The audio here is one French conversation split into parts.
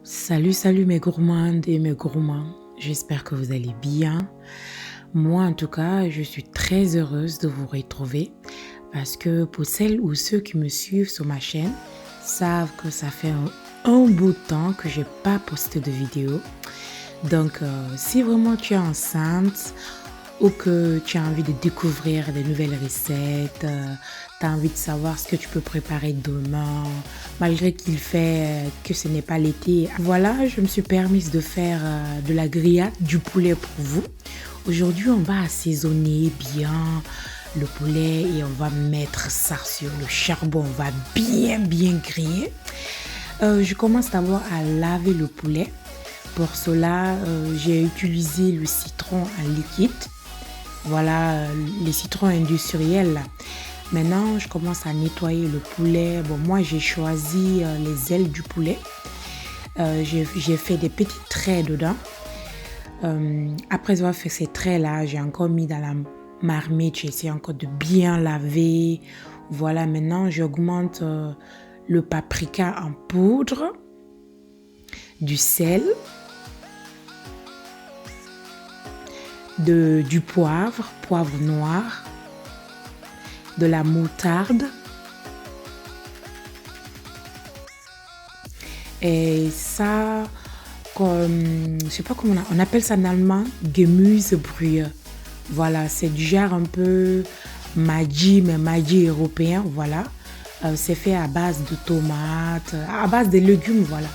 Salut mes gourmandes et mes gourmands, j'espère que vous allez bien. Moi en tout cas, je suis très heureuse de vous retrouver parce que pour celles ou ceux qui me suivent sur ma chaîne, savent que ça fait un bout de temps que j'ai pas posté de vidéo. Donc si vraiment tu es enceinte ou que tu as envie de découvrir des nouvelles recettes, tu as envie de savoir ce que tu peux préparer demain, malgré qu'il fait que ce n'est pas l'été. Voilà, je me suis permise de faire de la grillade du poulet pour vous. Aujourd'hui, on va assaisonner bien le poulet et on va mettre ça sur le charbon. On va bien griller. Je commence d'abord à laver le poulet. Pour cela, j'ai utilisé le citron en liquide. Voilà, les citrons industriels là. Maintenant, je commence à nettoyer le poulet. Bon, moi, j'ai choisi les ailes du poulet. J'ai fait des petits traits dedans. Après avoir fait ces traits-là, j'ai encore mis dans la marmite. J'ai essayé encore de bien laver. Voilà, maintenant, j'augmente le paprika en poudre, du sel, du poivre noir, de la moutarde et ça, comme je sais pas comment on appelle ça en allemand, Gemüsebrühe. Voilà, c'est du genre un peu Maggi, mais Maggi européen. Voilà, c'est fait à base de tomates, à base de légumes. Voilà,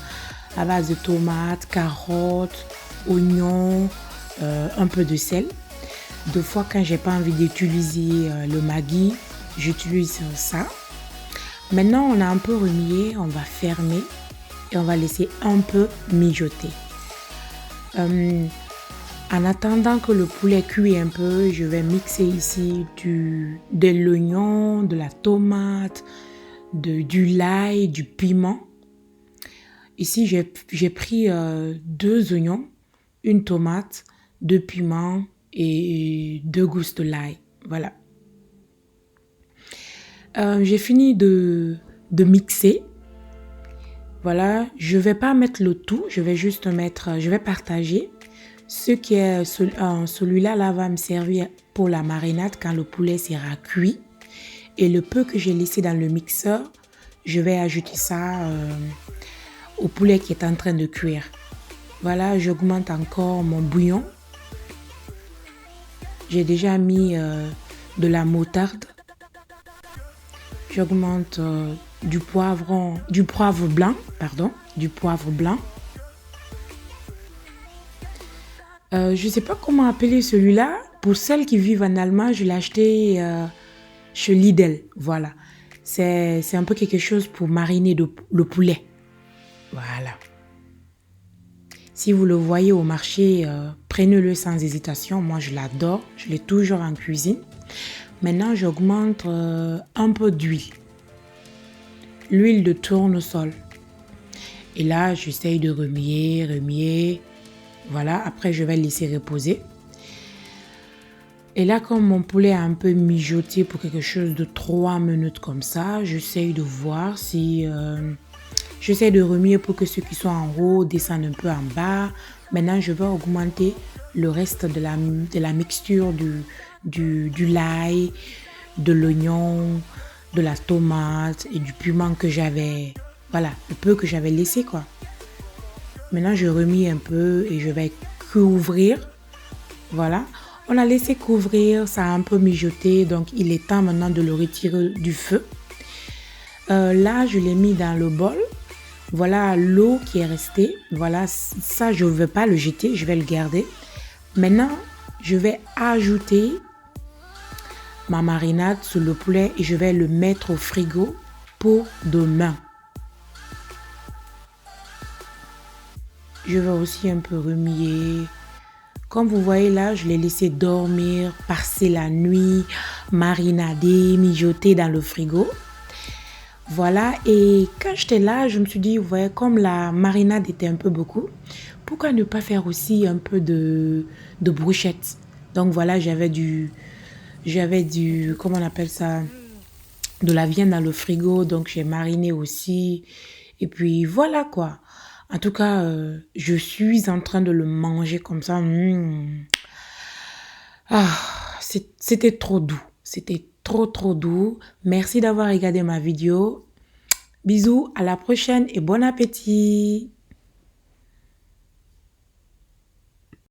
à base de tomates, carottes, oignons, un peu de sel. Deux fois, quand j'ai pas envie d'utiliser le Maggi, j'utilise ça. Maintenant, on a un peu remué, on va fermer et on va laisser un peu mijoter. En attendant que le poulet cuise un peu, je vais mixer ici de l'oignon, de la tomate, du l'ail, du piment. Ici, j'ai pris 2 oignons, une tomate, 2 piments et 2 gousses de l'ail. Voilà. J'ai fini de mixer. Voilà, je vais pas mettre le tout, je vais partager. Ce qui est celui-là là va me servir pour la marinade quand le poulet sera cuit. Et le peu que j'ai laissé dans le mixeur, je vais ajouter ça au poulet qui est en train de cuire. Voilà, j'augmente encore mon bouillon. J'ai déjà mis de la moutarde. J'augmente du poivre blanc. Je ne sais pas comment appeler celui-là. Pour celles qui vivent en Allemagne, je l'ai acheté chez Lidl. Voilà. C'est un peu quelque chose pour mariner le poulet. Voilà. Si vous le voyez au marché, prenez-le sans hésitation. Moi, je l'adore. Je l'ai toujours en cuisine. Maintenant, j'augmente un peu d'huile. L'huile de tournesol. Et là, j'essaye de remuer. Voilà, après, je vais le laisser reposer. Et là, comme mon poulet a un peu mijoté pour quelque chose de 3 minutes comme ça, j'essaye de voir si... j'essaie de remuer pour que ceux qui sont en haut descendent un peu en bas. Maintenant, je vais augmenter le reste de la mixture du l'ail, de l'oignon, de la tomate et du piment que j'avais, voilà, le peu que j'avais laissé quoi. Maintenant, je remue un peu et je vais couvrir. Voilà, on a laissé couvrir, ça a un peu mijoté, donc il est temps maintenant de le retirer du feu. Là, je l'ai mis dans le bol. Voilà l'eau qui est restée. Voilà, ça, je ne vais pas le jeter, je vais le garder. Maintenant, je vais ajouter ma marinade sur le poulet et je vais le mettre au frigo pour demain. Je vais aussi un peu remuer. Comme vous voyez là, je l'ai laissé dormir, passer la nuit, marinader, mijoter dans le frigo. Voilà, et quand j'étais là, je me suis dit, vous voyez, comme la marinade était un peu beaucoup, pourquoi ne pas faire aussi un peu de brochette? Donc voilà, j'avais du, comment on appelle ça, de la viande dans le frigo, donc j'ai mariné aussi. Et puis voilà quoi. En tout cas, je suis en train de le manger comme ça. Ah, c'était trop doux. C'était trop, trop doux. Merci d'avoir regardé ma vidéo. Bisous, à la prochaine et bon appétit.